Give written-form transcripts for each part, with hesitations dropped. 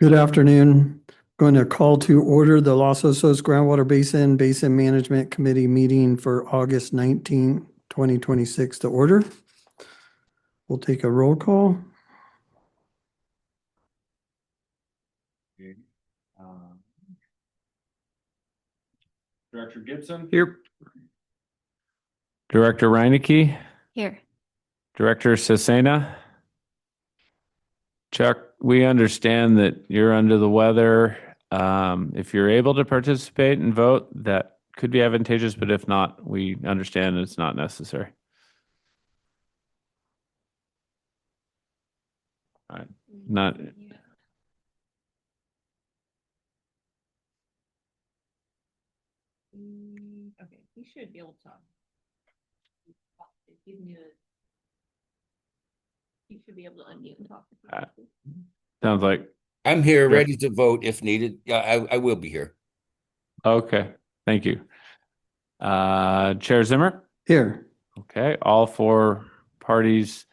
Good afternoon. Going to call to order the Los Osos Groundwater Basin Management Committee meeting for August 19, 2026 to order. We'll take a roll call. Director Gibson? Here. Director Reinecke? Here. Director Cesena? Chuck, we understand that you're under the weather. If you're able to participate and vote, that could be advantageous, but if not, we understand it's not necessary. All right. Not. Okay, he should be able to talk. He should be able to unmute and talk. Sounds like. I'm here, ready to vote if needed. I will be here. Okay, thank you. Chair Zimmer? Here. Okay, all four parties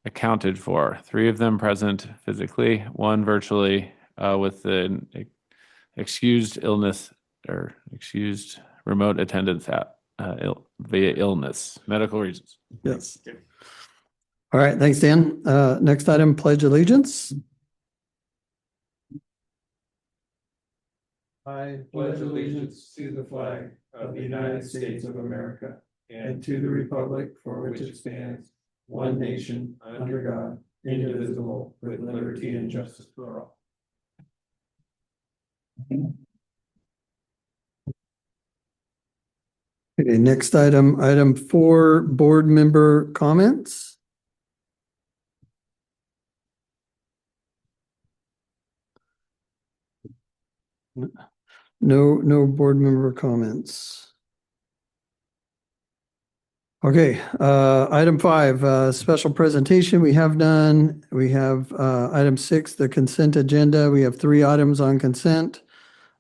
accounted for. 3 of them present physically, 1 virtually with an excused illness or excused remote attendance via illness, medical reasons. Yes. All right, thanks, Dan. Next item, pledge allegiance. I pledge allegiance to the flag of the United States of America and to the republic for which it stands, one nation, under God, indivisible, with liberty and justice for all. Okay, next item 4, board member comments. No board member comments. Okay, item 5, special presentation. We have none. We have item 6, the consent agenda. We have 3 items on consent.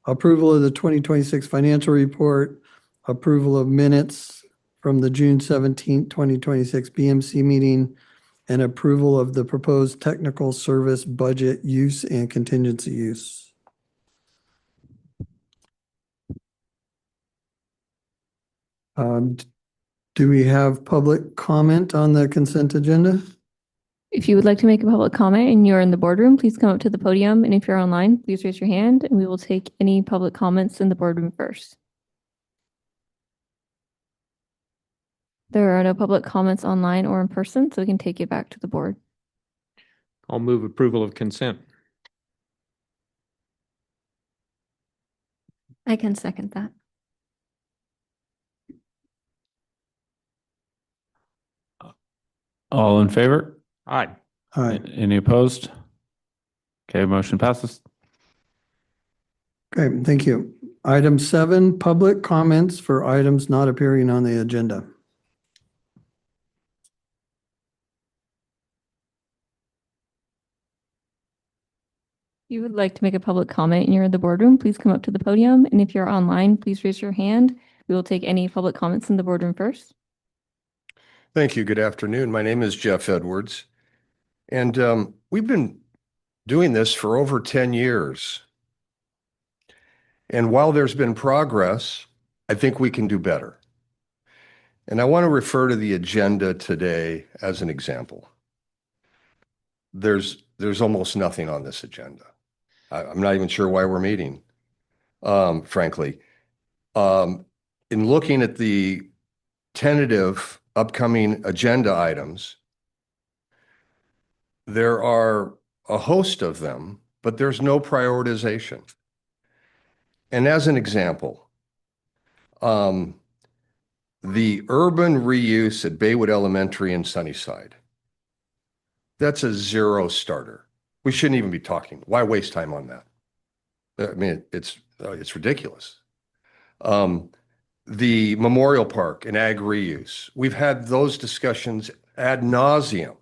Approval of the 2026 financial report, approval of minutes from the June 17, 2026 BMC meeting, and approval of the proposed technical service budget use and contingency use. Do we have public comment on the consent agenda? If you would like to make a public comment and you're in the boardroom, please come up to the podium. And if you're online, please raise your hand and we will take any public comments in the boardroom first. There are no public comments online or in person, so we can take it back to the board. I'll move approval of consent. I can second that. All in favor? Aye. Aye. Any opposed? Okay, motion passes. Okay, thank you. Item 7, public comments for items not appearing on the agenda. If you would like to make a public comment and you're in the boardroom, please come up to the podium. And if you're online, please raise your hand. We will take any public comments in the boardroom first. Thank you. Good afternoon. My name is Jeff Edwards, and we've been doing this for over 10 years. And while there's been progress, I think we can do better. And I want to refer to the agenda today as an example. There's almost nothing on this agenda. I'm not even sure why we're meeting, frankly. In looking at the tentative upcoming agenda items, there are a host of them, but there's no prioritization. And as an example, the urban reuse at Baywood Elementary and Sunnyside, that's a 0 starter. We shouldn't even be talking. Why waste time on that? I mean, it's ridiculous. The Memorial Park and ag reuse, we've had those discussions ad nauseum.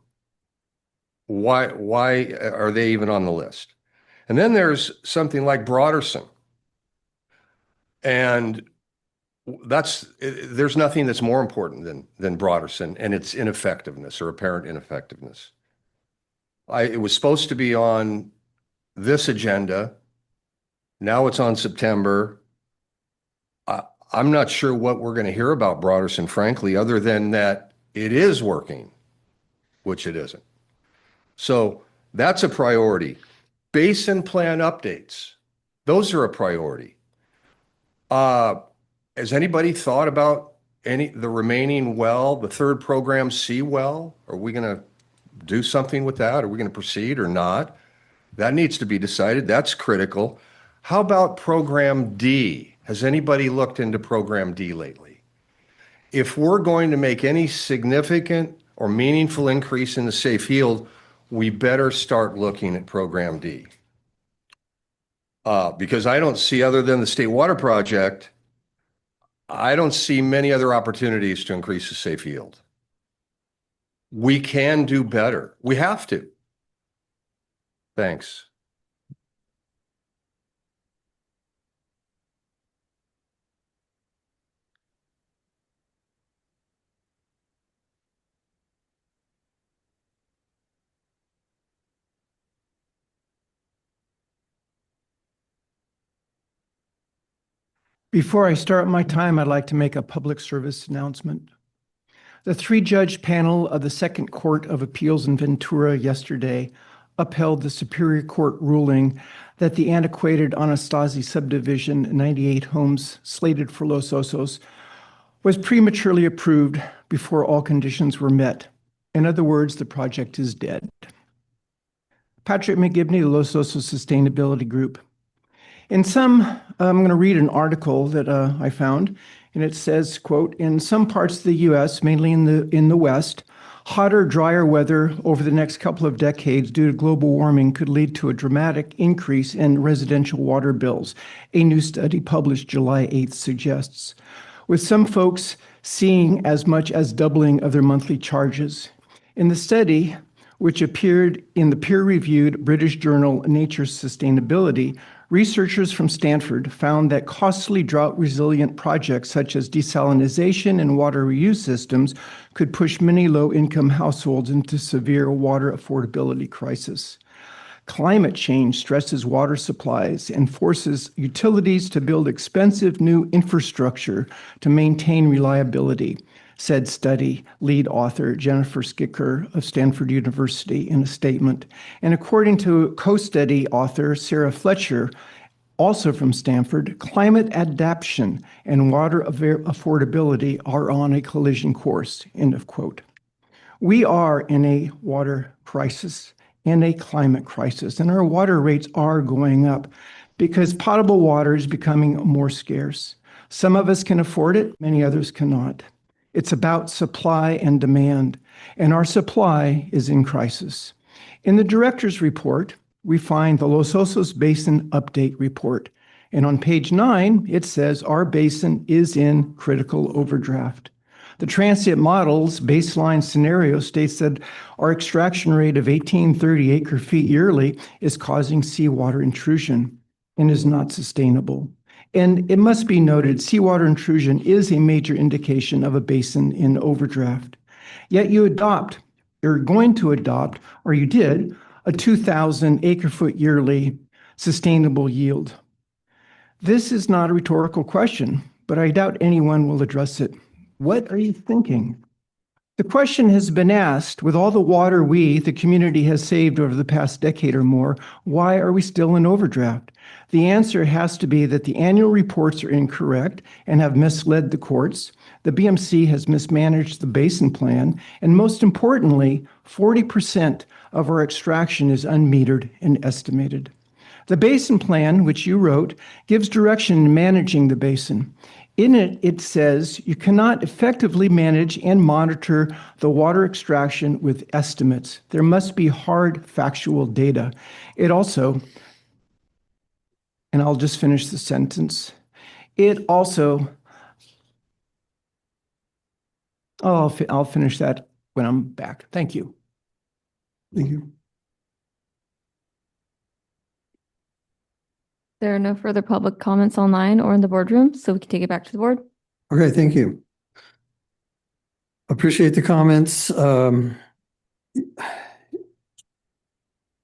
Why are they even on the list? And then there's something like Broderson. And there's nothing that's more important than Broderson and its ineffectiveness or apparent ineffectiveness. It was supposed to be on this agenda. Now it's on September. I'm not sure what we're going to hear about Broderson, frankly, other than that it is working, which it isn't. So that's a priority. Basin plan updates, those are a priority. Has anybody thought about the remaining well, the third program C well? Are we going to do something with that? Are we going to proceed or not? That needs to be decided. That's critical. How about program D? Has anybody looked into program D lately? If we're going to make any significant or meaningful increase in the safe yield, we better start looking at program D. Because I don't see, other than the State Water Project, I don't see many other opportunities to increase the safe yield. We can do better. We have to. Thanks. Before I start my time, I'd like to make a public service announcement. The three-judge panel of the Second Court of Appeals in Ventura yesterday upheld the Superior Court ruling that the antiquated Anastasi subdivision, 98 homes slated for Los Osos, was prematurely approved before all conditions were met. In other words, the project is dead. Patrick McGibney, Los Osos Sustainability Group. I'm going to read an article that I found, and it says, quote, in some parts of the U.S., mainly in the West, hotter, drier weather over the next couple of decades due to global warming could lead to a dramatic increase in residential water bills, a new study published July 8th suggests, with some folks seeing as much as doubling of their monthly charges. In the study, which appeared in the peer-reviewed British journal Nature Sustainability, researchers from Stanford found that costly drought-resilient projects such as desalination and water reuse systems could push many low-income households into severe water affordability crisis. Climate change stresses water supplies and forces utilities to build expensive new infrastructure to maintain reliability, said study lead author Jennifer Skicker of Stanford University in a statement. And according to co-study author Sarah Fletcher, also from Stanford, climate adaptation and water affordability are on a collision course, end of quote. We are in a water crisis and a climate crisis, and our water rates are going up because potable water is becoming more scarce. Some of us can afford it, many others cannot. It's about supply and demand, and our supply is in crisis. In the director's report, we find the Los Osos Basin Update Report. And on page 9, it says our basin is in critical overdraft. The transient model's baseline scenario states that our extraction rate of 1830 acre-feet yearly is causing seawater intrusion and is not sustainable. And it must be noted, seawater intrusion is a major indication of a basin in overdraft. Yet you're going to adopt, or you did, a 2,000 acre-foot yearly sustainable yield. This is not a rhetorical question, but I doubt anyone will address it. What are you thinking? The question has been asked, with all the water we, the community, has saved over the past decade or more, why are we still in overdraft? The answer has to be that the annual reports are incorrect and have misled the courts. The BMC has mismanaged the basin plan, and most importantly, 40% of our extraction is unmetered and estimated. The basin plan, which you wrote, gives direction in managing the basin. In it, it says you cannot effectively manage and monitor the water extraction with estimates. There must be hard factual data. It also, and I'll just finish the sentence, I'll finish that when I'm back. Thank you. Thank you. There are no further public comments online or in the boardroom, so we can take it back to the board. Okay, thank you. Appreciate the comments.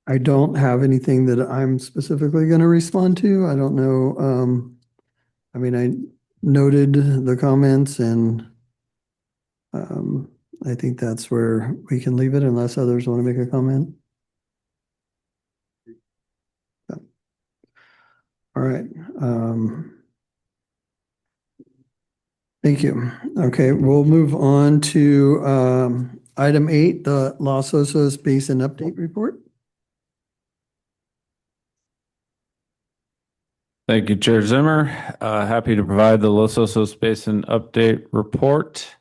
I don't have anything that I'm specifically going to respond to. I don't know. I mean, I noted the comments and I think that's where we can leave it unless others want to make a comment. Yeah. All right. Thank you. Okay, we'll move on to item 8, the Los Osos Basin Update Report. Thank you, Chair Zimmer. Happy to provide the Los Osos Basin Update Report.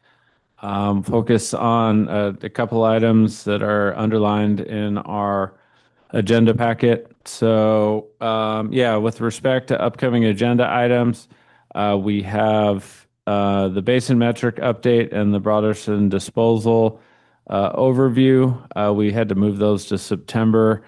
Focus on a couple items that are underlined in our agenda packet. So, yeah, with respect to upcoming agenda items, we have the Basin Metric Update and the Broderson Disposal overview. We had to move those to September.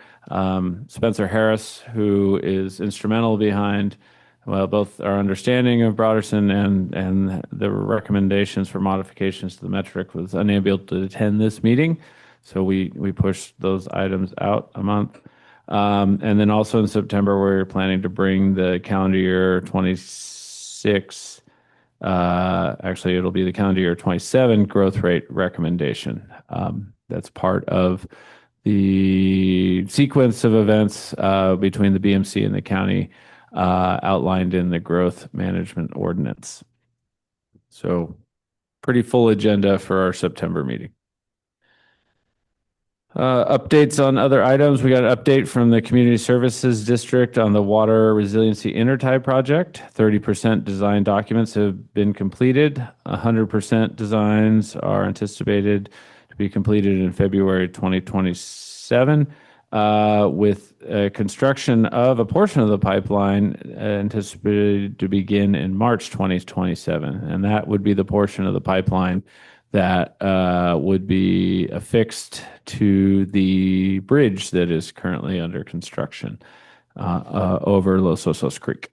Spencer Harris, who is instrumental behind both our understanding of Broderson and the recommendations for modifications to the metric, was unable to attend this meeting. So we pushed those items out a month. And then also in September, we're planning to bring the calendar year 26, actually it'll be the calendar year 27 growth rate recommendation. That's part of the sequence of events between the BMC and the county outlined in the growth management ordinance. So pretty full agenda for our September meeting. Updates on other items. We got an update from the Community Services District on the Water Resiliency Intertie project. 30% design documents have been completed. 100% designs are anticipated to be completed in February 2027, with construction of a portion of the pipeline anticipated to begin in March 2027. And that would be the portion of the pipeline that would be affixed to the bridge that is currently under construction over Los Osos Creek.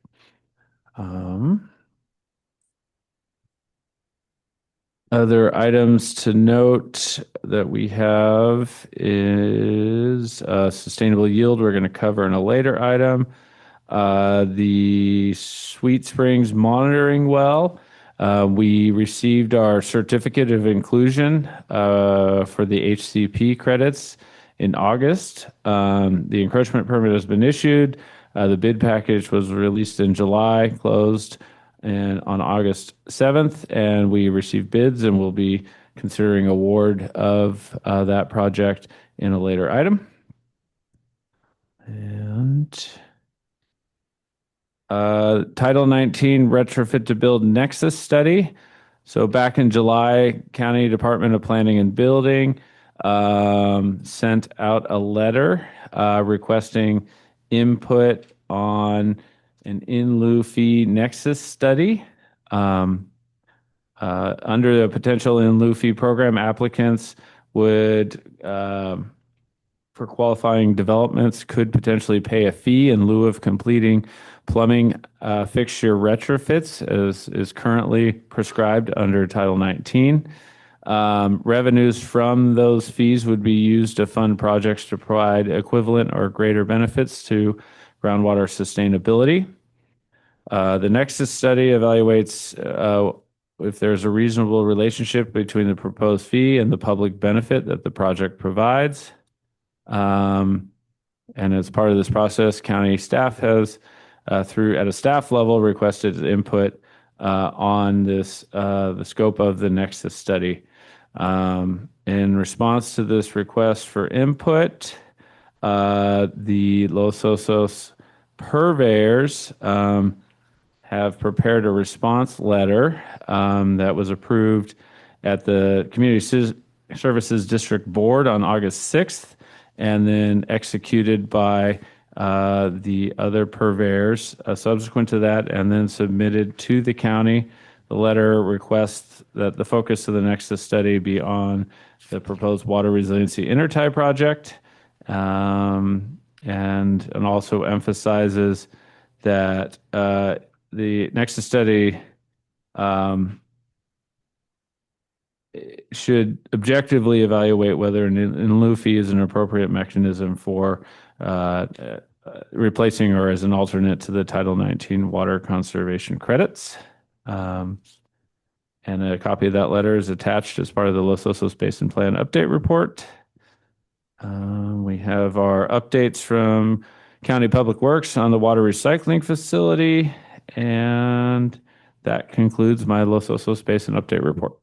Other items to note that we have is sustainable yield. We're going to cover in a later item. The Sweet Springs monitoring well. We received our certificate of inclusion for the HCP credits in August. The encroachment permit has been issued. The bid package was released in July, closed and on August 7th, and we received bids and we'll be considering award of that project in a later item. And Title 19 retrofit to build nexus study. So back in July, County Department of Planning and Building sent out a letter requesting input on an in lieu fee nexus study. Under the potential in lieu fee program, applicants would for qualifying developments could potentially pay a fee in lieu of completing plumbing fixture retrofits, as is currently prescribed under Title 19. Revenues from those fees would be used to fund projects to provide equivalent or greater benefits to groundwater sustainability. The Nexus study evaluates if there's a reasonable relationship between the proposed fee and the public benefit that the project provides. And as part of this process, county staff has, at a staff level, requested input on this, the scope of the Nexus study. In response to this request for input, the Los Osos purveyors have prepared a response letter that was approved at the Community Services District Board on August 6th, and then executed by the other purveyors subsequent to that, and then submitted to the county. The letter requests that the focus of the Nexus study be on the proposed water resiliency intertie project, and also emphasizes that the Nexus study should objectively evaluate whether an in lieu fee is an appropriate mechanism for replacing or as an alternate to the Title 19 water conservation credits. And a copy of that letter is attached as part of the Los Osos Basin Plan update report. We have our updates from County Public Works on the water recycling facility. And that concludes my Los Osos Basin update report.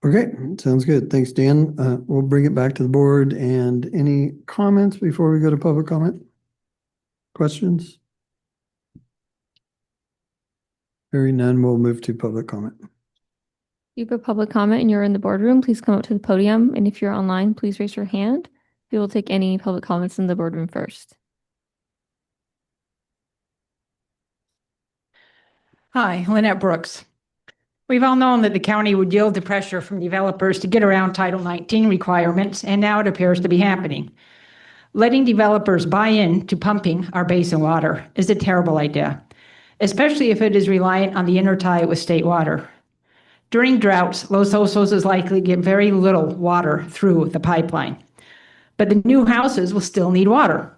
Okay, sounds good. Thanks, Dan. We'll bring it back to the board. And any comments before we go to public comment? Questions? Hearing none, we'll move to public comment. If you have a public comment and you're in the boardroom, please come up to the podium. And if you're online, please raise your hand. We will take any public comments in the boardroom first. Hi, Lynette Brooks. We've all known that the county would yield to pressure from developers to get around Title 19 requirements, and now it appears to be happening. Letting developers buy in to pumping our basin water is a terrible idea, especially if it is reliant on the intertie with state water. During droughts, Los Osos is likely to get very little water through the pipeline, but the new houses will still need water.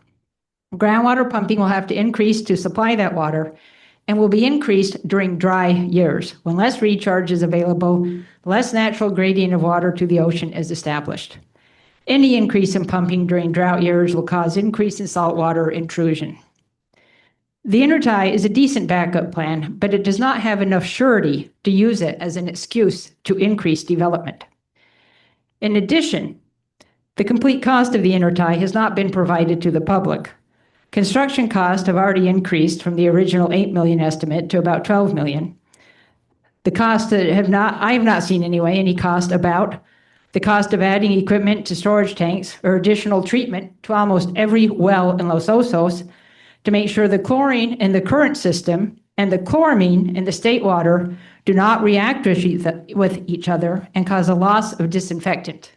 Groundwater pumping will have to increase to supply that water, and will be increased during dry years when less recharge is available, less natural gradient of water to the ocean is established. Any increase in pumping during drought years will cause increase in saltwater intrusion. The intertie is a decent backup plan, but it does not have enough surety to use it as an excuse to increase development. In addition, the complete cost of the intertie has not been provided to the public. Construction costs have already increased from the original $8 million estimate to about $12 million. The costs that I have not seen anyway, any cost about the cost of adding equipment to storage tanks or additional treatment to almost every well in Los Osos to make sure the chlorine in the current system and the chloramine in the state water do not react with each other and cause a loss of disinfectant.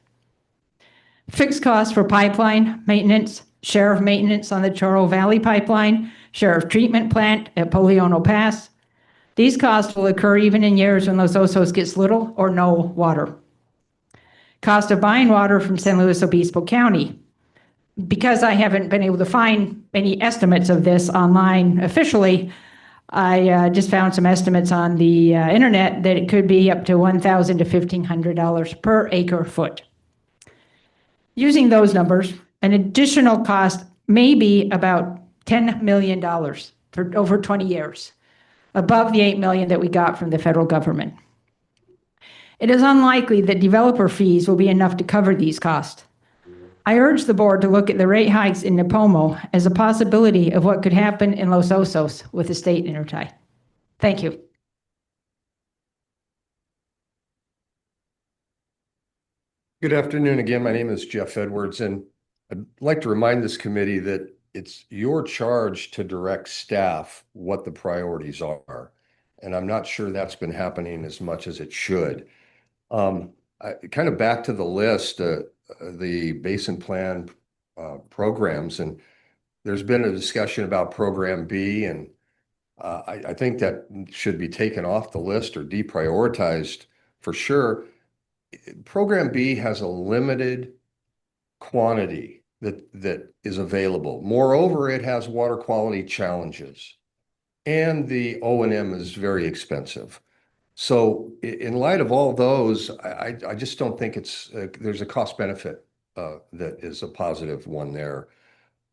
Fixed costs for pipeline maintenance, share of maintenance on the Chorro Valley pipeline, share of treatment plant at Poliono Pass. These costs will occur even in years when Los Osos gets little or no water. Cost of buying water from San Luis Obispo County. Because I haven't been able to find any estimates of this online officially, I just found some estimates on the internet that it could be up to $1,000 to $1,500 per acre foot. Using those numbers, an additional cost may be about $10 million for over 20 years, above the $8 million that we got from the federal government. It is unlikely that developer fees will be enough to cover these costs. I urge the board to look at the rate hikes in Nipomo as a possibility of what could happen in Los Osos with the state intertie. Thank you. Good afternoon again. My name is Jeff Edwards, and I'd like to remind this committee that it's your charge to direct staff what the priorities are. And I'm not sure that's been happening as much as it should. Kind of back to the list, the Basin Plan programs, and there's been a discussion about Program B, and I think that should be taken off the list or deprioritized for sure. Program B has a limited quantity that is available. Moreover, it has water quality challenges, and the O&M is very expensive. So in light of all those, I just don't think there's a cost benefit that is a positive one there.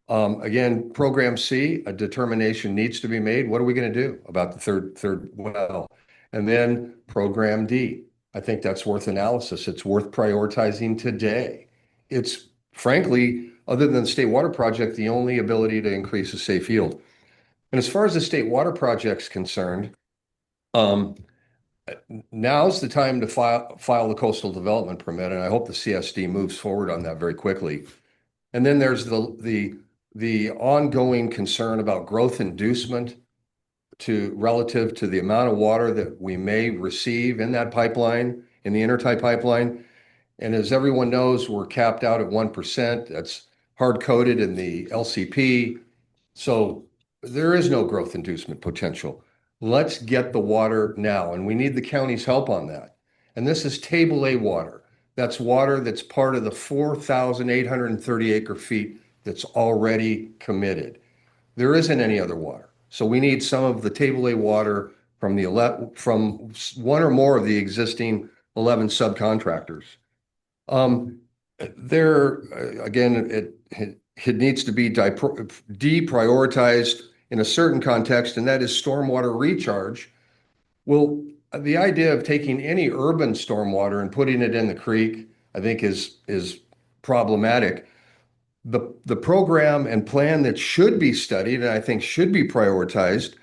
Again, Program C, a determination needs to be made. What are we going to do about the third well? And then Program D, I think that's worth analysis. It's worth prioritizing today. It's frankly, other than the State Water Project, the only ability to increase a safe yield. And as far as the State Water Project's concerned, now's the time to file the coastal development permit, and I hope the CSD moves forward on that very quickly. And then there's the ongoing concern about growth inducement relative to the amount of water that we may receive in that pipeline, in the intertie pipeline. And as everyone knows, we're capped out at 1%. That's hard-coded in the LCP. So there is no growth inducement potential. Let's get the water now, and we need the county's help on that. And this is table A water. That's water that's part of the 4,830 acre feet that's already committed. There isn't any other water. So we need some of the table A water from from one or more of the existing 11 subcontractors. Again, it needs to be deprioritized in a certain context, and that is stormwater recharge. Well, the idea of taking any urban stormwater and putting it in the creek, I think is problematic. The program and plan that should be studied, and I think should be prioritized,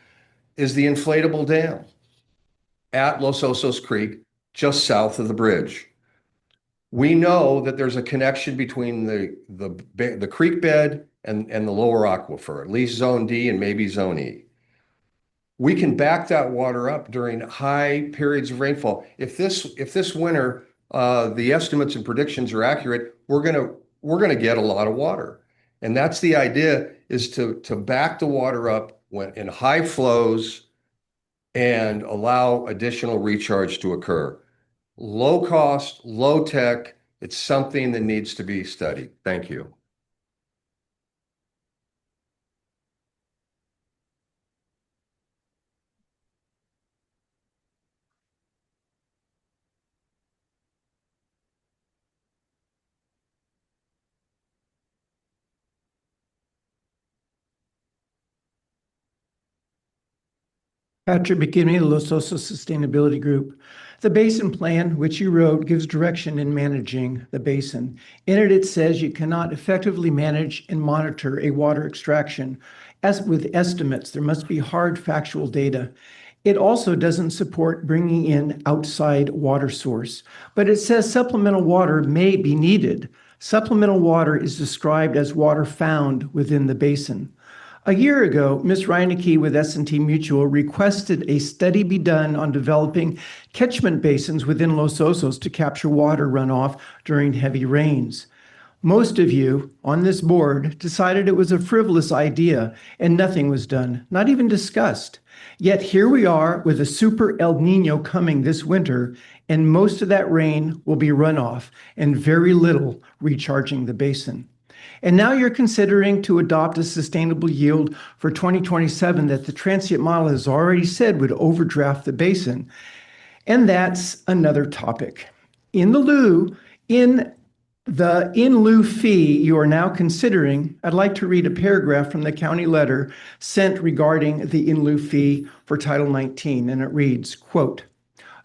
is the inflatable dam at Los Osos Creek, just south of the bridge. We know that there's a connection between the creek bed and the lower aquifer, at least zone D and maybe zone E. We can back that water up during high periods of rainfall. If this winter, the estimates and predictions are accurate, we're gonna get a lot of water. And that's the idea, is to back the water up when in high flows and allow additional recharge to occur. Low cost, low tech, it's something that needs to be studied. Thank you. Patrick McKinney, the Los Osos Sustainability Group. The Basin Plan, which you wrote, gives direction in managing the basin. In it, it says you cannot effectively manage and monitor a water extraction. As with estimates, there must be hard factual data. It also doesn't support bringing in outside water source, but it says supplemental water may be needed. Supplemental water is described as water found within the basin. A year ago, Ms. Reinecke with S&T Mutual requested a study be done on developing catchment basins within Los Osos to capture water runoff during heavy rains. Most of you on this board decided it was a frivolous idea and nothing was done, not even discussed. Yet here we are with a super El Nino coming this winter, and most of that rain will be runoff and very little recharging the basin. And now you're considering to adopt a sustainable yield for 2027 that the transient model has already said would overdraft the basin. And that's another topic. In the in lieu fee you are now considering, I'd like to read a paragraph from the county letter sent regarding the in lieu fee for Title 19, and it reads, quote,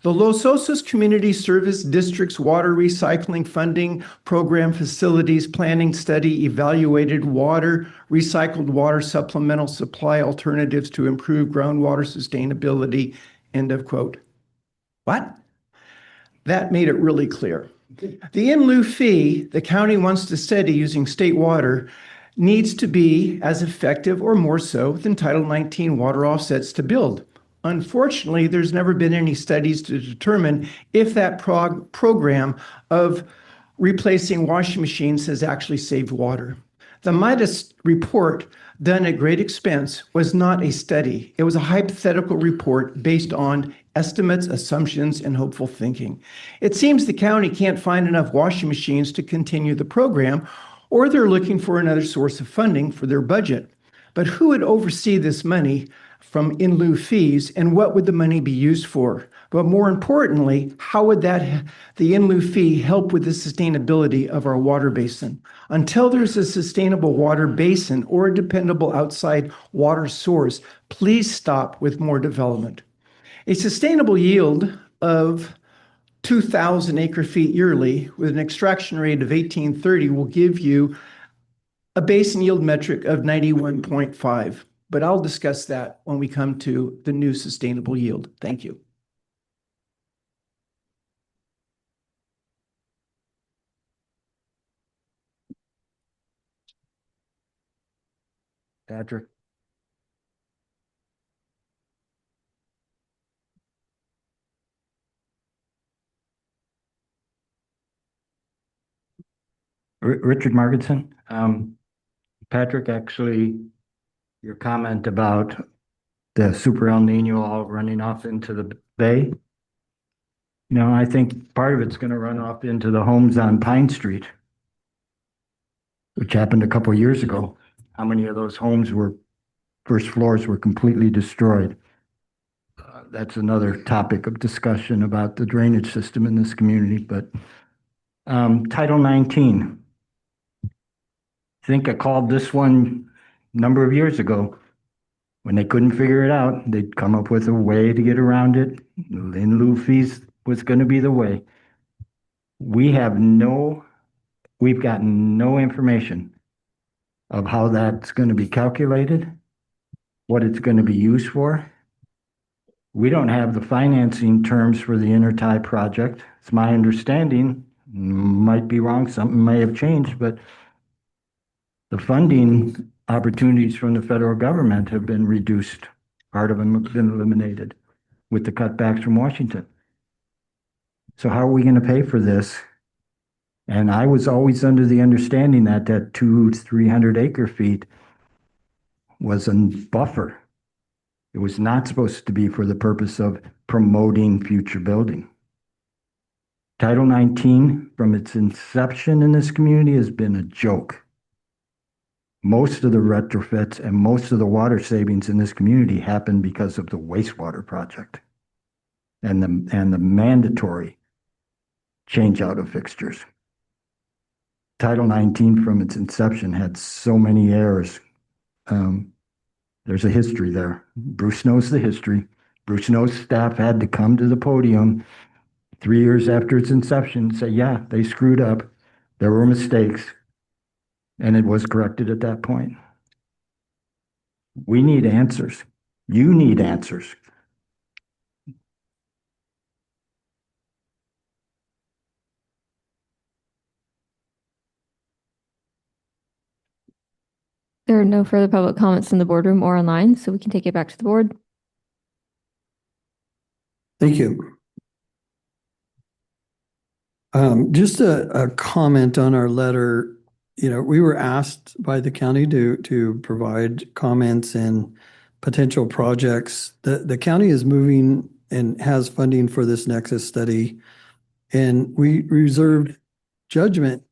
"The Los Osos Community Service District's water recycling funding program facilities planning study evaluated recycled water supplemental supply alternatives to improve groundwater sustainability," end of quote. What? That made it really clear. The in lieu fee the county wants to study using state water needs to be as effective or more so than Title 19 water offsets to build. Unfortunately, there's never been any studies to determine if that program of replacing washing machines has actually saved water. The Midas report, done at great expense, was not a study. It was a hypothetical report based on estimates, assumptions, and hopeful thinking. It seems the county can't find enough washing machines to continue the program, or they're looking for another source of funding for their budget. But who would oversee this money from in lieu fees, and what would the money be used for? But more importantly, how would the in lieu fee help with the sustainability of our water basin? Until there's a sustainable water basin or a dependable outside water source, please stop with more development. A sustainable yield of 2,000 acre feet yearly with an extraction rate of 1830 will give you a basin yield metric of 91.5. But I'll discuss that when we come to the new sustainable yield. Thank you. Patrick. Richard Marginson. Patrick, actually, your comment about the Super El Nino all running off into the bay. I think part of it's going to run off into the homes on Pine Street, which happened a couple of years ago. How many of those homes first floors were completely destroyed? That's another topic of discussion about the drainage system in this community, but Title 19. I think I called this one a number of years ago. When they couldn't figure it out, they'd come up with a way to get around it. In lieu fees was going to be the way. We've gotten no information of how that's going to be calculated, what it's going to be used for. We don't have the financing terms for the intertie project. It's my understanding, might be wrong, something may have changed, but the funding opportunities from the federal government have been reduced. Part of them have been eliminated with the cutbacks from Washington. So how are we going to pay for this? And I was always under the understanding that 300 acre feet was a buffer. It was not supposed to be for the purpose of promoting future building. Title 19, from its inception in this community, has been a joke. Most of the retrofits and most of the water savings in this community happened because of the wastewater project and the mandatory change out of fixtures. Title 19 from its inception had so many errors. There's a history there. Bruce knows the history. Bruce knows staff had to come to the podium 3 years after its inception and say, yeah, they screwed up. There were mistakes. And it was corrected at that point. We need answers. You need answers. There are no further public comments in the boardroom or online, so we can take it back to the board. Thank you. Just a comment on our letter. We were asked by the county to provide comments and potential projects. The county is moving and has funding for this Nexus study, and we reserved judgment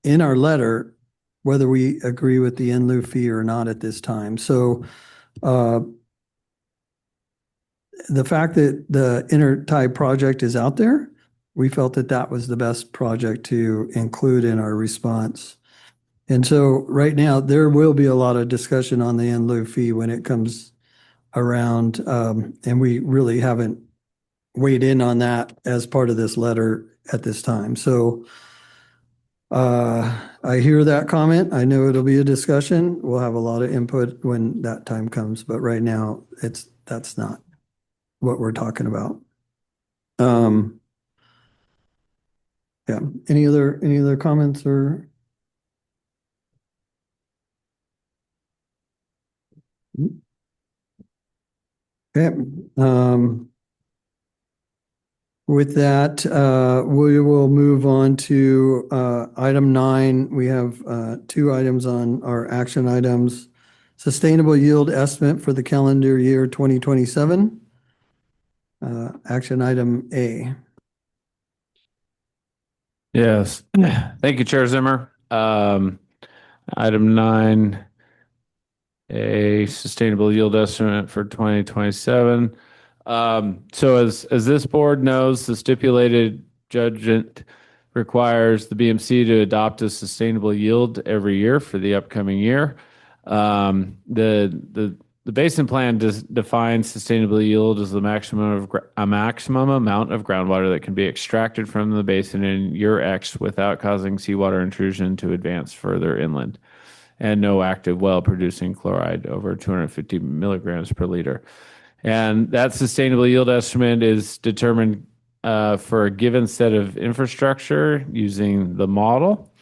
in our letter whether we agree with the in lieu fee or not at this time. So the fact that the intertie project is out there, we felt that was the best project to include in our response. And so right now, there will be a lot of discussion on the in lieu fee when it comes around. And we really haven't weighed in on that as part of this letter at this time. So I hear that comment. I know it'll be a discussion. We'll have a lot of input when that time comes. But right now, that's not what we're talking about. Yeah. Any other comments or? Okay. With that, we will move on to item 9. We have 2 items on our action items. Sustainable yield estimate for the calendar year 2027. Action item A. Yes. Thank you, Chair Zimmer. Item 9, a sustainable yield estimate for 2027. So as this board knows, the stipulated judgment requires the BMC to adopt a sustainable yield every year for the upcoming year. The Basin Plan defines sustainable yield as a maximum amount of groundwater that can be extracted from the basin in year X without causing seawater intrusion to advance further inland, and no active well producing chloride over 250 milligrams per liter. And that sustainable yield estimate is determined for a given set of infrastructure using the model,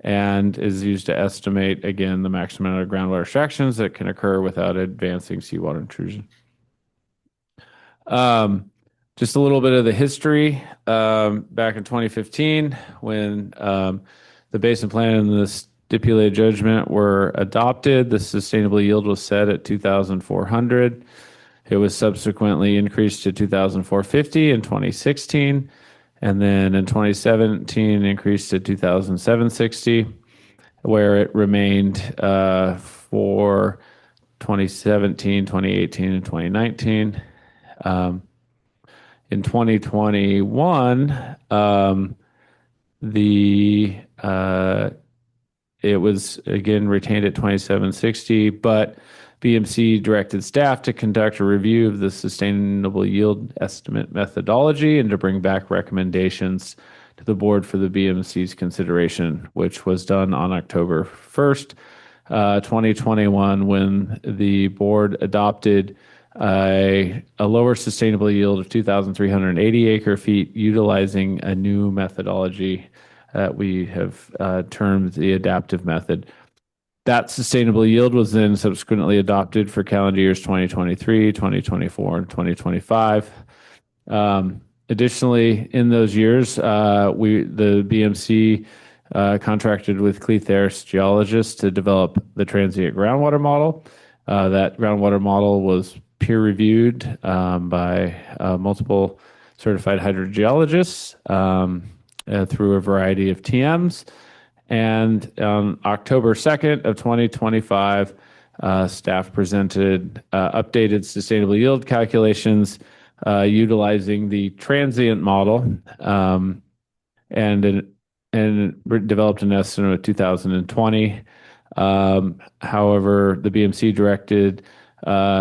and is used to estimate, again, the maximum amount of groundwater extractions that can occur without advancing seawater intrusion. Just a little bit of the history. Back in 2015, when the Basin Plan and the stipulated judgment were adopted. The sustainable yield was set at 2,400. It was subsequently increased to 2,450 in 2016, and then in 2017 increased to 2,760, where it remained for 2017, 2018, and 2019. In 2021, it was again retained at 2760, but BMC directed staff to conduct a review of the sustainable yield estimate methodology and to bring back recommendations to the board for the BMC's consideration, which was done on October 1st, 2021, when the board adopted a lower sustainable yield of 2,380 acre feet utilizing a new methodology that we have termed the adaptive method. That sustainable yield was then subsequently adopted for calendar years 2023, 2024, and 2025. Additionally, in those years, the BMC contracted with Cleatheris geologists to develop the transient groundwater model. That groundwater model was peer-reviewed by multiple certified hydrogeologists through a variety of TMs. And on October 2nd of 2025, staff presented updated sustainable yield calculations utilizing the transient model and developed an estimate of 2020. However, the BMC directed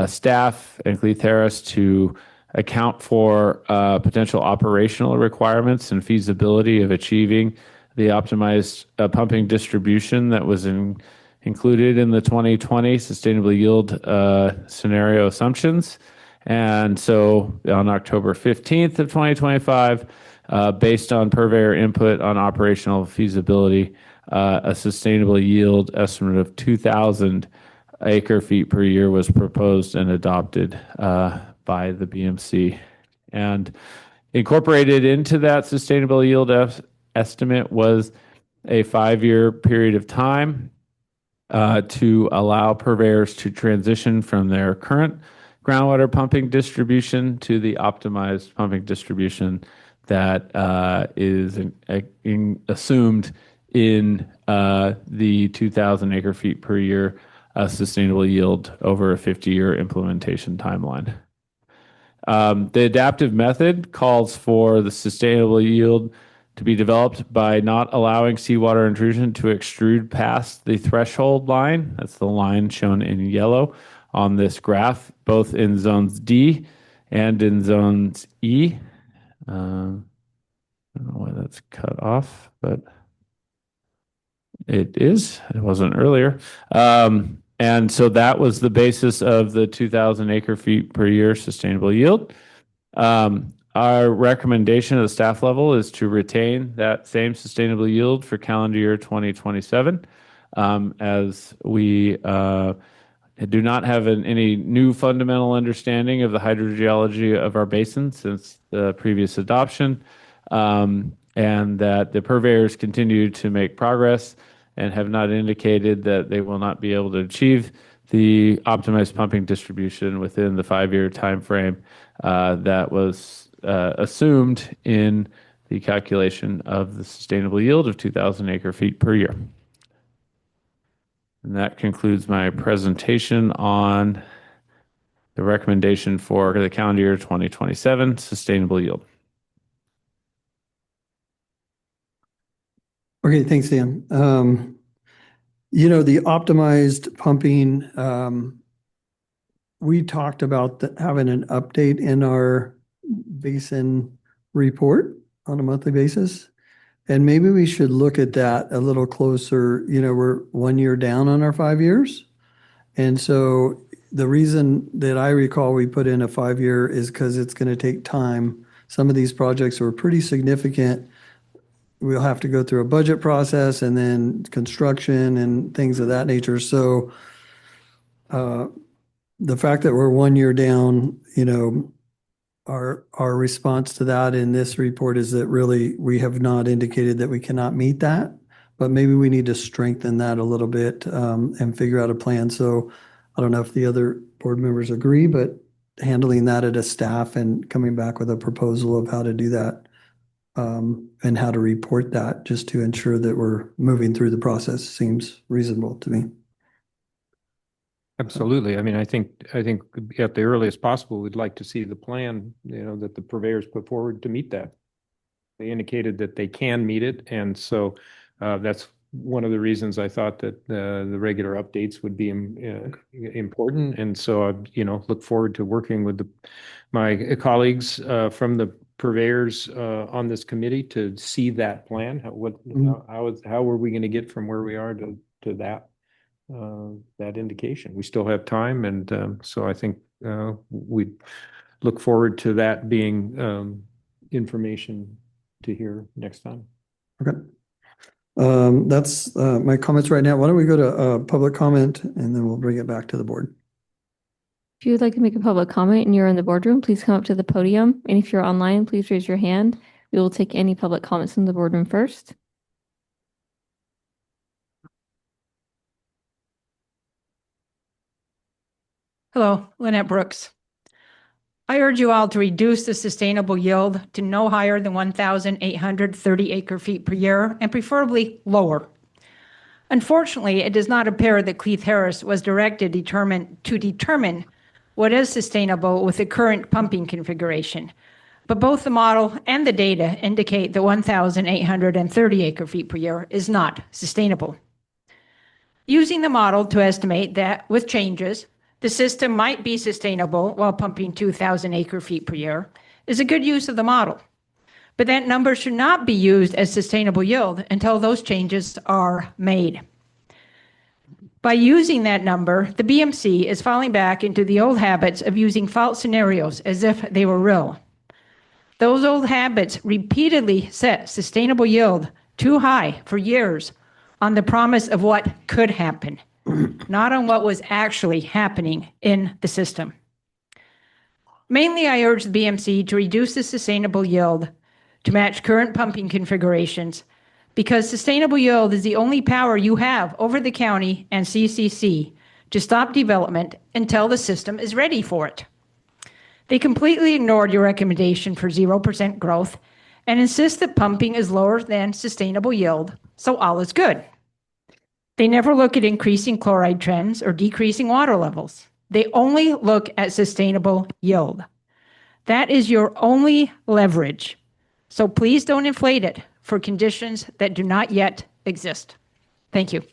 staff and Cleatheris to account for potential operational requirements and feasibility of achieving the optimized pumping distribution that was included in the 2020 sustainable yield scenario assumptions. And so on October 15th of 2025, based on purveyor input on operational feasibility, a sustainable yield estimate of 2,000 acre feet per year was proposed and adopted by the BMC. And incorporated into that sustainable yield estimate was a 5-year period of time to allow purveyors to transition from their current groundwater pumping distribution to the optimized pumping distribution that is assumed in the 2,000 acre feet per year sustainable yield over a 50-year implementation timeline. The adaptive method calls for the sustainable yield to be developed by not allowing seawater intrusion to extrude past the threshold line. That's the line shown in yellow on this graph, both in zones D and in zones E. I don't know why that's cut off, but it is. It wasn't earlier. And so that was the basis of the 2,000 acre feet per year sustainable yield. Our recommendation at the staff level is to retain that same sustainable yield for calendar year 2027, as we do not have any new fundamental understanding of the hydrogeology of our basin since the previous adoption, and that the purveyors continue to make progress and have not indicated that they will not be able to achieve the optimized pumping distribution within the 5-year time frame that was assumed in the calculation of the sustainable yield of 2,000 acre feet per year. And that concludes my presentation on the recommendation for the calendar year 2027 sustainable yield. Okay, thanks, Dan. The optimized pumping, we talked about having an update in our basin report on a monthly basis. And maybe we should look at that a little closer. We're 1 year down on our 5 years. And so the reason that I recall we put in a 5-year is because it's going to take time. Some of these projects are pretty significant. We'll have to go through a budget process and then construction and things of that nature. So the fact that we're 1 year down, our response to that in this report is that really we have not indicated that we cannot meet that, but maybe we need to strengthen that a little bit and figure out a plan. So I don't know if the other board members agree, but handling that at a staff and coming back with a proposal of how to do that and how to report that just to ensure that we're moving through the process seems reasonable to me. Absolutely. I mean, I think at the earliest possible, we'd like to see the plan, that the purveyors put forward to meet that. They indicated that they can meet it, and so that's one of the reasons I thought that the regular updates would be important. And so I, look forward to working with my colleagues from the purveyors on this committee to see that plan. How are we going to get from where we are to that indication? We still have time, and so I think we look forward to that being information to hear next time. Okay. That's my comments right now. Why don't we go to public comment and then we'll bring it back to the board. If you would like to make a public comment and you're in the boardroom, please come up to the podium. And if you're online, please raise your hand. We will take any public comments in the boardroom first. Hello, Lynette Brooks. I urge you all to reduce the sustainable yield to no higher than 1,830 acre-feet per year, and preferably lower. Unfortunately, it does not appear that Cleith Harris was directed to determine what is sustainable with the current pumping configuration. But both the model and the data indicate that 1,830 acre-feet per year is not sustainable. Using the model to estimate that with changes, the system might be sustainable while pumping 2,000 acre-feet per year is a good use of the model. But that number should not be used as sustainable yield until those changes are made. By using that number, the BMC is falling back into the old habits of using false scenarios as if they were real. Those old habits repeatedly set sustainable yield too high for years on the promise of what could happen, not on what was actually happening in the system. Mainly, I urge the BMC to reduce the sustainable yield to match current pumping configurations, because sustainable yield is the only power you have over the county and CCC to stop development until the system is ready for it. They completely ignored your recommendation for 0% growth and insist that pumping is lower than sustainable yield, so all is good. They never look at increasing chloride trends or decreasing water levels. They only look at sustainable yield. That is your only leverage. So please don't inflate it for conditions that do not yet exist. Thank you.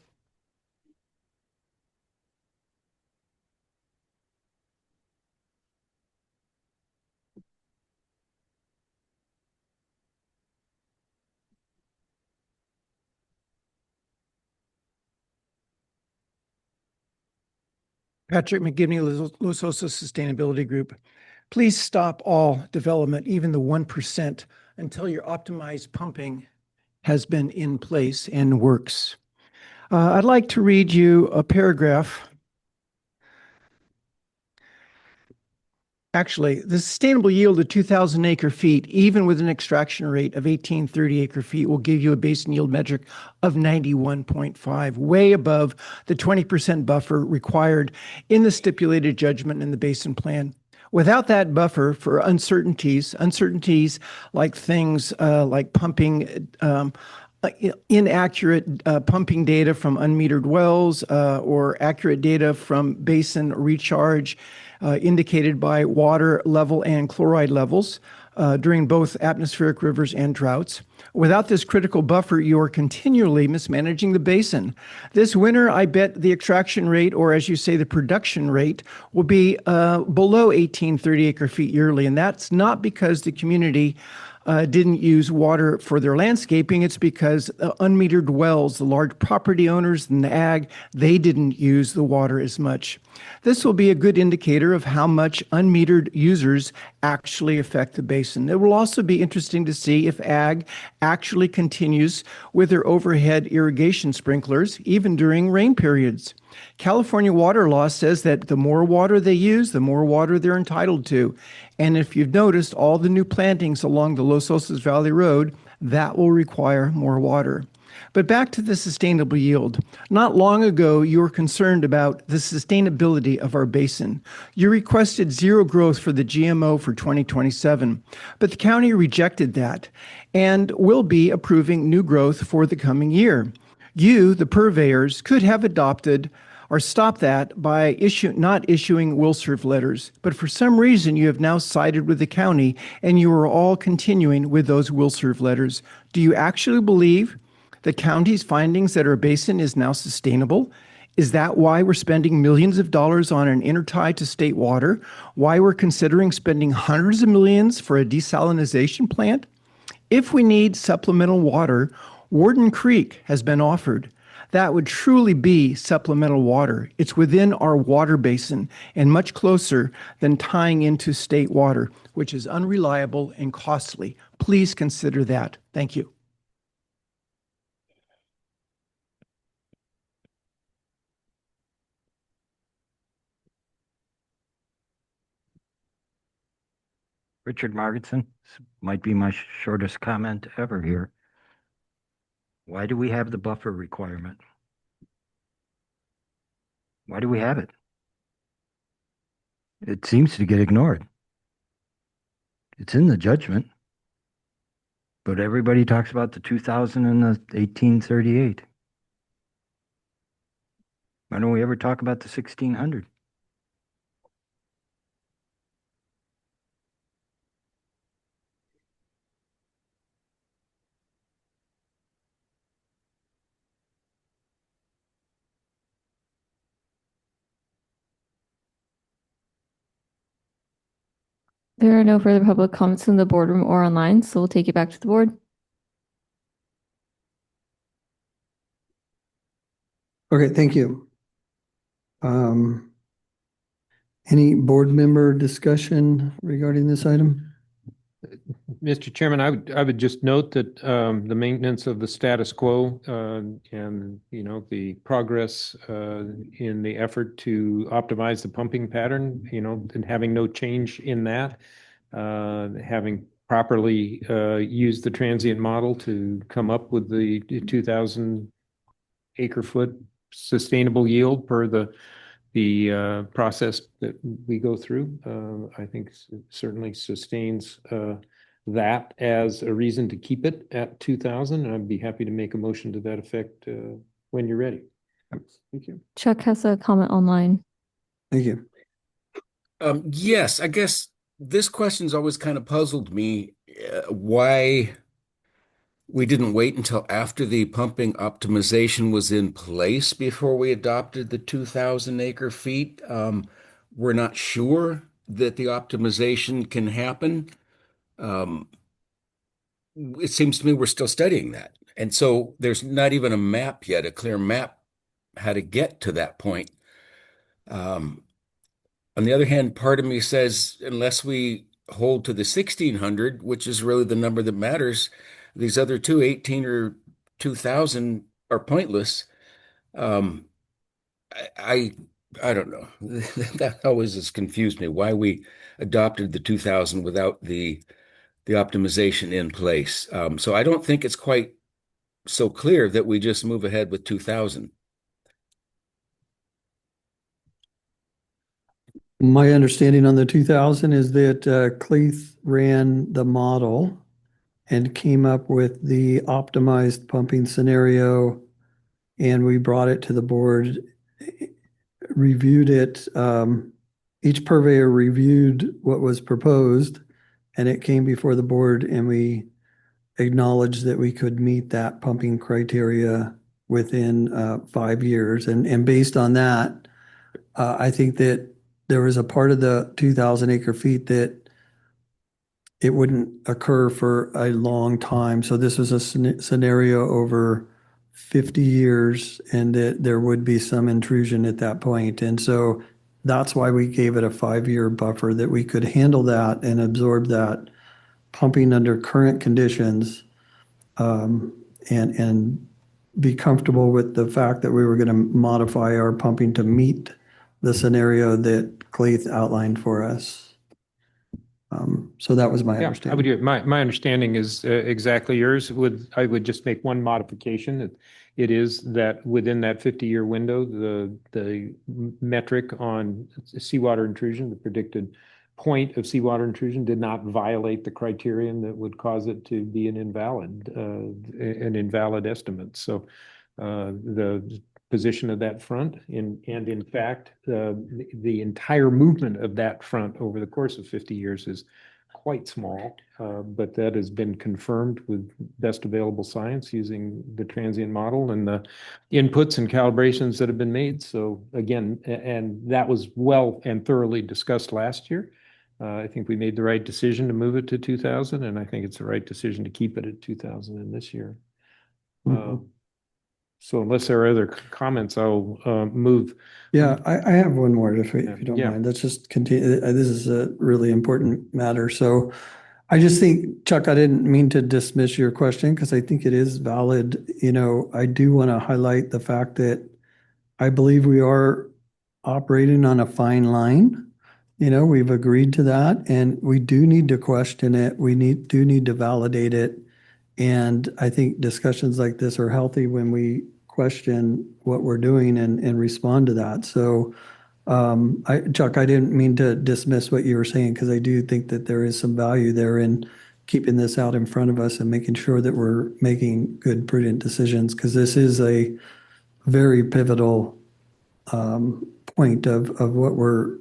Patrick McGibney, Los Osos Sustainability Group. Please stop all development, even the 1%, until your optimized pumping has been in place and works. I'd like to read you a paragraph. Actually, the sustainable yield of 2,000 acre-feet, even with an extraction rate of 1,830 acre-feet, will give you a basin yield metric of 91.5, way above the 20% buffer required in the stipulated judgment in the basin plan. Without that buffer for uncertainties like things like pumping, inaccurate pumping data from unmetered wells or accurate data from basin recharge indicated by water level and chloride levels during both atmospheric rivers and droughts. Without this critical buffer, you are continually mismanaging the basin. This winter, I bet the extraction rate, or as you say, the production rate, will be below 1,830 acre-feet yearly. And that's not because the community didn't use water for their landscaping. It's because unmetered wells, the large property owners and the ag, they didn't use the water as much. This will be a good indicator of how much unmetered users actually affect the basin. It will also be interesting to see if ag actually continues with their overhead irrigation sprinklers, even during rain periods. California water law says that the more water they use, the more water they're entitled to. And if you've noticed, all the new plantings along the Los Osos Valley Road, that will require more water. But back to the sustainable yield. Not long ago, you were concerned about the sustainability of our basin. You requested zero growth for the GMO for 2027, but the county rejected that and will be approving new growth for the coming year. You, the purveyors, could have adopted or stopped that by not issuing will serve letters. But for some reason, you have now sided with the county and you are all continuing with those will serve letters. Do you actually believe the county's findings that our basin is now sustainable? Is that why we're spending millions of dollars on an intertie to state water? Why we're considering spending hundreds of millions for a desalination plant? If we need supplemental water, Warden Creek has been offered. That would truly be supplemental water. It's within our water basin and much closer than tying into state water, which is unreliable and costly. Please consider that. Thank you. Richard Margetson, this might be my shortest comment ever here. Why do we have the buffer requirement? Why do we have it? It seems to get ignored. It's in the judgment, but everybody talks about the 2000 and the 1838. Why don't we ever talk about the 1600? There are no further public comments in the boardroom or online, so we'll take it back to the board. Okay, thank you. Any board member discussion regarding this item? Mr. Chairman, I would just note that the maintenance of the status quo and, the progress in the effort to optimize the pumping pattern, and having no change in that, having properly used the transient model to come up with the 2,000 acre foot sustainable yield per the process that we go through, I think certainly sustains that as a reason to keep it at 2,000. I'd be happy to make a motion to that effect when you're ready. Thank you. Chuck has a comment online. Thank you. Yes, I guess this question's always kind of puzzled me, why we didn't wait until after the pumping optimization was in place before we adopted the 2,000 acre feet. We're not sure that the optimization can happen. It seems to me we're still studying that. And so there's not even a map yet, a clear map how to get to that point. On the other hand, part of me says, unless we hold to the 1,600, which is really the number that matters, these other two, 18 or 2,000, are pointless. I don't know. That always has confused me, why we adopted the 2,000 without the optimization in place. So I don't think it's quite so clear that we just move ahead with 2,000. My understanding on the 2,000 is that Cleith ran the model and came up with the optimized pumping scenario, and we brought it to the board, reviewed it. Each purveyor reviewed what was proposed, and it came before the board, and we acknowledged that we could meet that pumping criteria within 5 years. And based on that, I think that there was a part of the 2,000 acre feet that it wouldn't occur for a long time. So this was a scenario over 50 years, and that there would be some intrusion at that point. And so that's why we gave it a 5-year buffer, that we could handle that and absorb that pumping under current conditions, and be comfortable with the fact that we were going to modify our pumping to meet the scenario that Cleith outlined for us. So that was my Yeah, I would understanding. do it. My understanding is exactly yours. I would just make one modification. It is that within that 50-year window, the metric on seawater intrusion, the predicted point of seawater intrusion, did not violate the criterion that would cause it to be an invalid estimate. So the position of that front, and in fact, the entire movement of that front over the course of 50 years is quite small, but that has been confirmed with best available science using the transient model and the inputs and calibrations that have been made. So again, and that was well and thoroughly discussed last year. I think we made the right decision to move it to 2000, and I think it's the right decision to keep it at 2000 in this year. So unless there are other comments, I'll move. Yeah, I have one more if you don't Yeah. mind. Let's just continue. This is a really important matter. So I just think, Chuck, I didn't mean to dismiss your question because I think it is valid. I do want to highlight the fact that I believe we are operating on a fine line. We've agreed to that, and we do need to question it. We do need to validate it. And I think discussions like this are healthy when we question what we're doing and respond to that. So, Chuck, I didn't mean to dismiss what you were saying because I do think that there is some value there in keeping this out in front of us and making sure that we're making good, prudent decisions, because this is a very pivotal point of what we're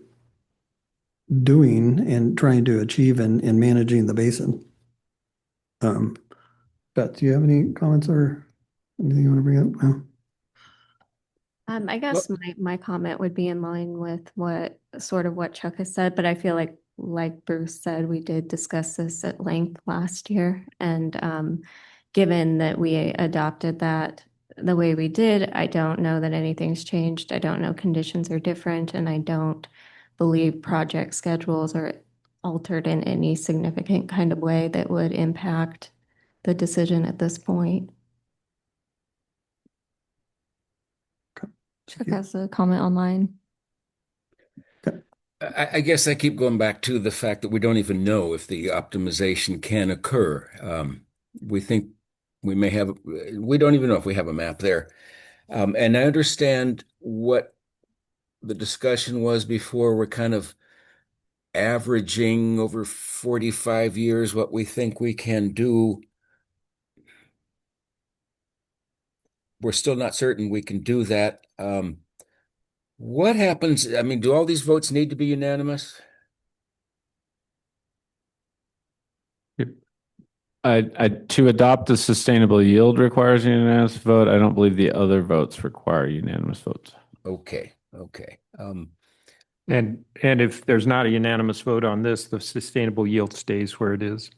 doing and trying to achieve in managing the basin. Beth, do you have any comments or anything you want to bring up? No? I guess my comment would be in line with what Chuck has said, but I feel like Bruce said, we did discuss this at length last year. And given that we adopted that the way we did, I don't know that anything's changed. I don't know conditions are different, and I don't believe project schedules are altered in any significant kind of way that would impact the decision at this point. Chuck has a comment online. I guess I keep going back to the fact that we don't even know if the optimization can occur. We think we may have, we don't even know if we have a map there. And I understand what the discussion was before. We're kind of averaging over 45 years what we think we can do. We're still not certain we can do that. What happens? I mean, do all these votes need to be unanimous? To adopt the sustainable yield requires a unanimous vote. I don't believe the other votes require unanimous votes. Okay. And if there's not a unanimous vote on this, the sustainable yield stays where it is.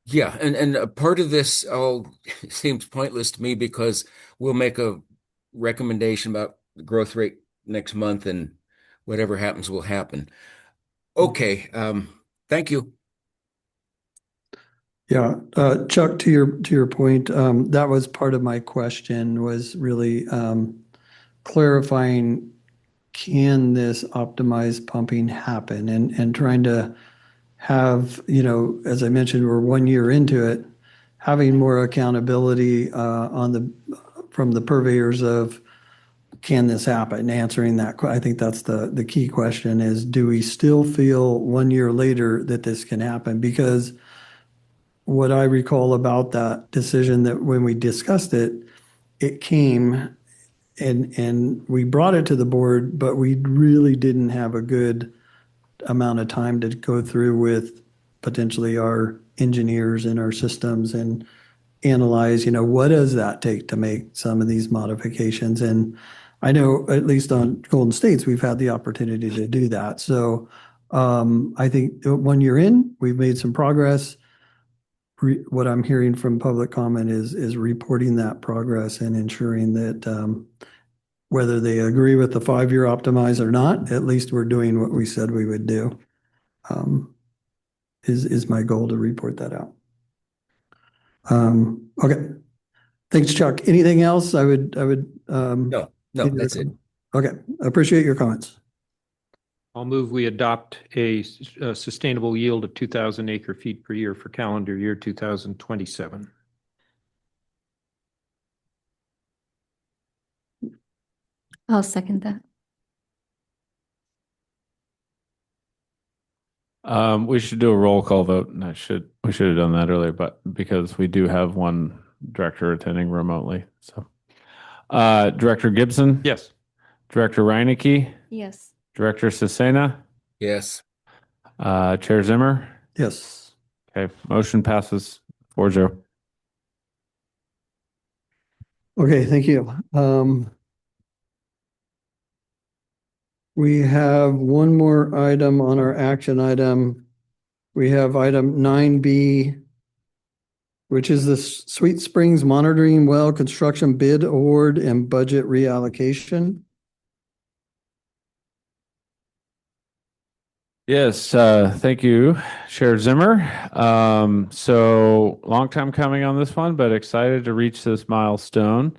Yeah, and a part of this all seems pointless to me because we'll make a recommendation about the growth rate next month, and whatever happens will happen. Okay, thank you. Yeah, Chuck, to your point, that was part of my question, was really clarifying, can this optimized pumping happen, and trying to have, as I mentioned, we're 1 year into it, having more accountability from the purveyors of, can this happen? Answering that, I think that's the key question is, do we still feel 1 year later that this can happen? Because what I recall about that decision, that when we discussed it, it came and we brought it to the board, but we really didn't have a good amount of time to go through with potentially our engineers and our systems and analyze, what does that take to make some of these modifications? And I know at least on Golden States, we've had the opportunity to do that. So I think 1 year in, we've made some progress. What I'm hearing from public comment is reporting that progress and ensuring that whether they agree with the 5-year optimize or not, at least we're doing what we said we would do. Is my goal to report that out. Okay. Thanks, Chuck. Anything else? I would No, that's it. Okay. I appreciate your comments. I'll move we adopt a sustainable yield of 2,000 acre feet per year for calendar year 2027. I'll second that. We should do a roll call vote, and we should have done that earlier, but because we do have one director attending remotely. So, Director Gibson? Yes. Director Reinecke? Yes. Director Cesena? Yes. Chair Zimmer? Yes. Okay, motion passes 4-0. Okay, thank you. We have one more item on our action item. We have item 9B, which is the Sweet Springs Monitoring Well Construction Bid Award and Budget Reallocation. Yes, thank you, Chair Zimmer. So long time coming on this one, but excited to reach this milestone.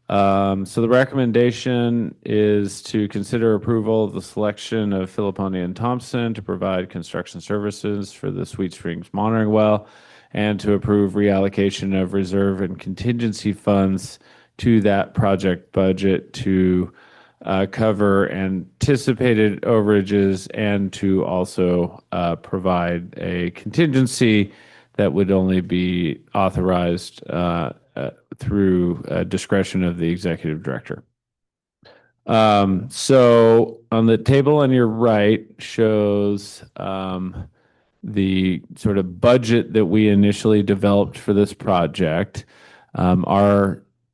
So the recommendation is to consider approval of the selection of Philipponi and Thompson to provide construction services for the Sweet Springs monitoring well, and to approve reallocation of reserve and contingency funds to that project budget to cover anticipated overages, and to also provide a contingency that would only be authorized through discretion of the executive director. So on the table on your right shows the sort of budget that we initially developed for this project.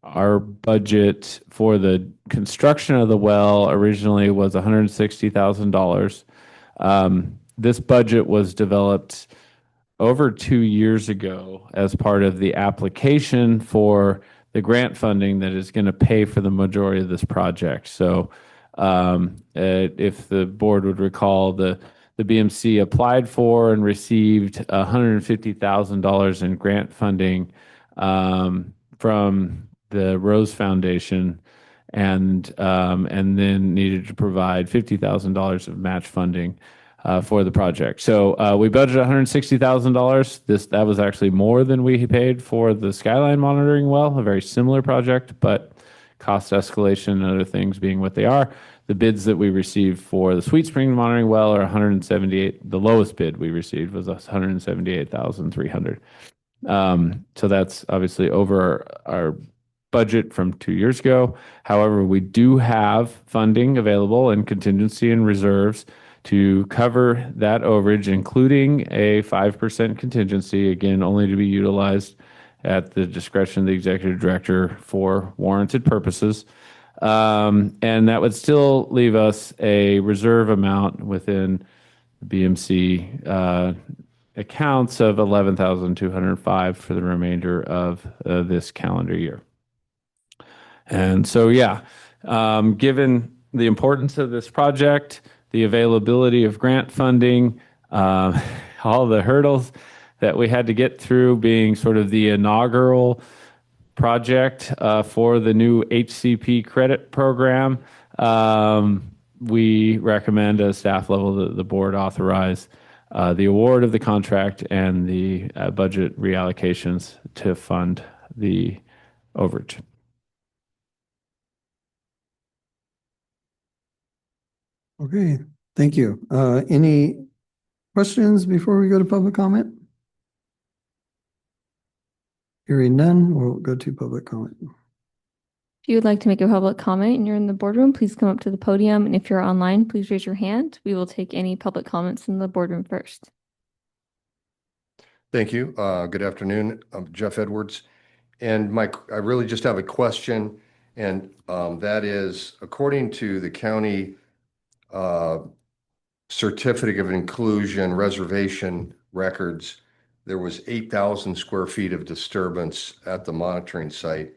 Our budget for the construction of the well originally was $160,000. This budget was developed over 2 years ago as part of the application for the grant funding that is going to pay for the majority of this project. So if the board would recall, the BMC applied for and received $150,000 in grant funding from the Rose Foundation, and then needed to provide $50,000 of match funding for the project. So we budgeted $160,000. That was actually more than we paid for the Skyline monitoring well, a very similar project, but cost escalation and other things being what they are. The bids that we received for the Sweet Spring monitoring well are 178. The lowest bid we received was 178,300. So that's obviously over our budget from 2 years ago. However, we do have funding available and contingency and reserves to cover that overage, including a 5% contingency, again, only to be utilized at the discretion of the executive director for warranted purposes. And that would still leave us a reserve amount within BMC accounts of $11,205 for the remainder of this calendar year. And so, given the importance of this project, the availability of grant funding, all the hurdles that we had to get through, being sort of the inaugural project for the new HCP credit program, we recommend at staff level that the board authorize the award of the contract and the budget reallocations to fund the overage. Okay, thank you. Any questions before we go to public comment? Hearing none, we'll go to public comment. If you would like to make a public comment and you're in the boardroom, please come up to the podium. And if you're online, please raise your hand. We will take any public comments in the boardroom first. Thank you. Good afternoon. I'm Jeff Edwards. And I really just have a question, and that is, according to the county certificate of inclusion reservation records, there was 8,000 square feet of disturbance at the monitoring site,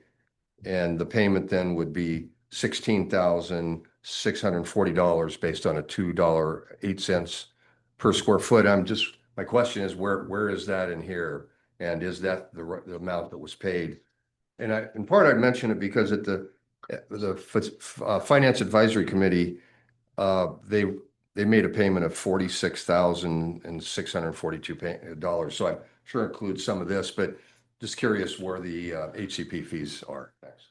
and the payment then would be $16,640 based on a $2.08 per square foot. My question is, where is that in here? And is that the amount that was paid? And in part, I mention it because at the Finance Advisory Committee, they they made a payment of $46,642. So I'm sure includes some of this, but just curious where the HCP fees are. Thanks.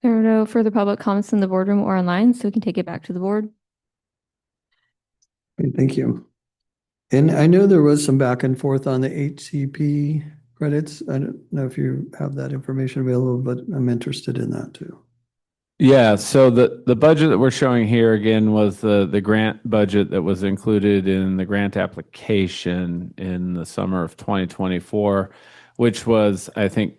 There are no further public comments in the boardroom or online, so we can take it back to the board. Okay, thank you. And I know there was some back and forth on the HCP credits. I don't know if you have that information available, but I'm interested in that too. Yeah, so the budget that we're showing here again was the grant budget that was included in the grant application in the summer of 2024, which was, I think,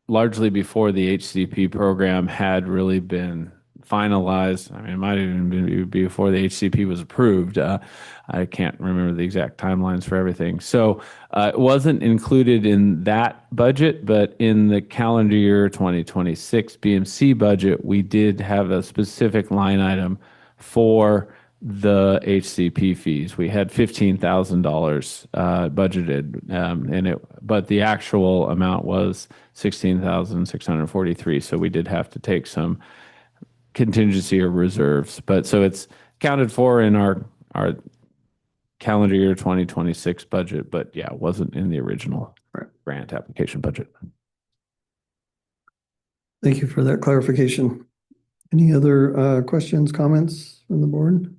largely before the HCP program had really been finalized. I mean, it might even be before the HCP was approved. I can't remember the exact timelines for everything. So it wasn't included in that budget, but in the calendar year 2026 BMC budget, we did have a specific line item for the HCP fees. We had $15,000 budgeted, but the actual amount was 16,643. So we did have to take some contingency or reserves, but so it's accounted for in our calendar year 2026 budget, but yeah, it wasn't in the original grant application budget. Thank you for that clarification. Any other questions, comments from the board?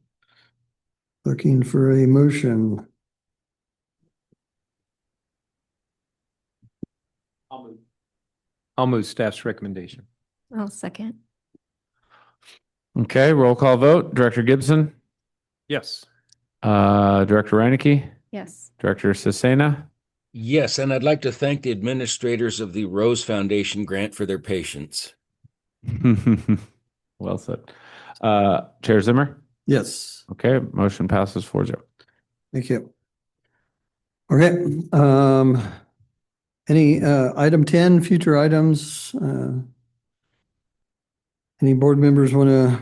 Looking for a motion. I'll move staff's recommendation. I'll second. Okay, roll call vote. Director Gibson, Yes. Director Reinecke, Yes. Director Cesena. Yes, and I'd like to thank the administrators of the Rose Foundation grant for their patience. Well said. Chair Zimmer? Yes, Okay, motion passes 4-0. thank you. Okay, any item 10, future items? Any board members want to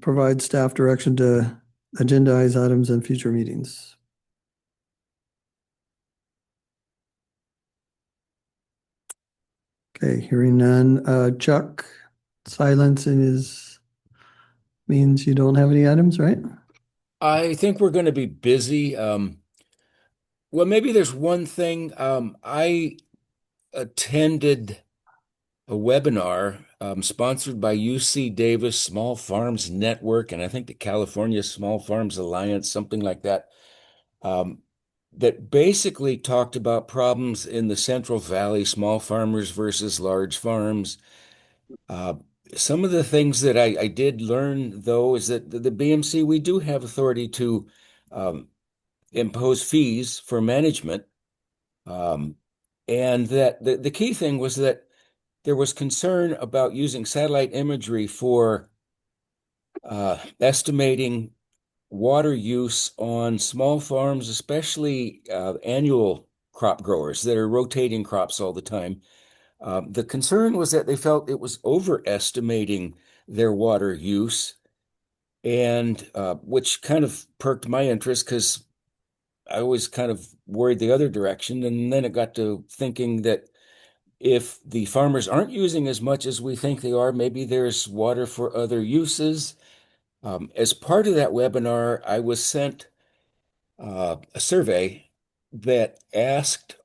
provide staff direction to agendize items in future meetings? Okay, hearing none. Chuck, silence means you don't have any items, right? I think we're going to be busy. Well, maybe there's one thing. I attended a webinar sponsored by UC Davis Small Farms Network, and I think the California Small Farms Alliance, something like that, that basically talked about problems in the Central Valley, small farmers versus large farms. Some of the things that I did learn, though, is that the BMC, we do have authority to impose fees for management. And that the key thing was that there was concern about using satellite imagery for estimating water use on small farms, especially annual crop growers that are rotating crops all the time. The concern was that they felt it was overestimating their water use, and which kind of perked my interest because I was kind of worried the other direction. And then it got to thinking that if the farmers aren't using as much as we think they are, maybe there's water for other uses. As part of that webinar, I was sent a survey that asked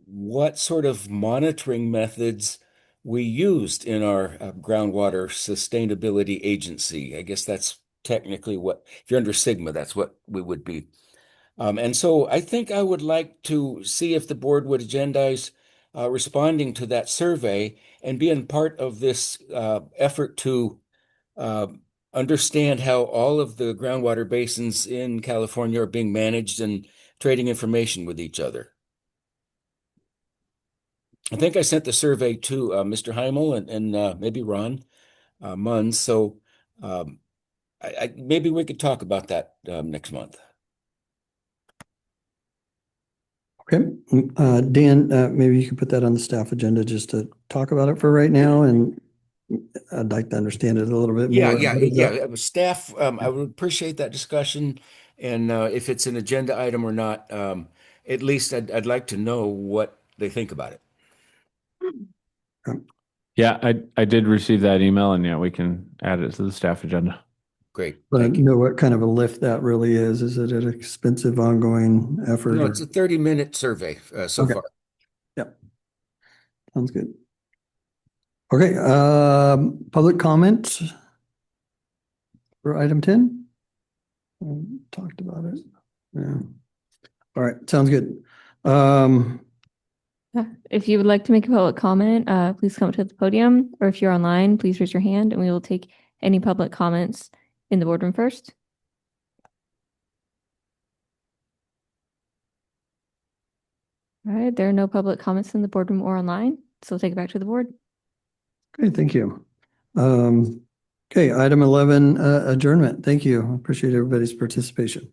what sort of monitoring methods we used in our groundwater sustainability agency. I guess that's technically what, if you're under Sigma, that's what we would be. And so I think I would like to see if the board would agendize responding to that survey and being part of this effort to understand how all of the groundwater basins in California are being managed and trading information with each other. I think I sent the survey to Mr. Heimel and maybe Ron Munns. So maybe we could talk about that next month. Okay, Dan, maybe you could put that on the staff agenda just to talk about it for right now, and I'd like to understand it a little bit more. Yeah. Staff, I would appreciate that discussion, and if it's an agenda item or not, at least I'd like to know what they think about it. Yeah, I did receive that email, and yeah, we can add it to the staff agenda. Great. But I Thank you. know what kind of a lift that really is. Is it an expensive ongoing effort? No, or- it's a 30-minute survey so Okay. far. Yep. Sounds good. Okay, public comments for item 10? Talked about it. Yeah. All right, sounds good. If you would like to make a public comment, please come to the podium, or if you're online, please raise your hand and we will take any public comments in the boardroom first. All right, there are no public comments in the boardroom or online, so we'll take it back to the board. Okay, thank you. Okay, item 11, adjournment. Thank you. Appreciate everybody's participation.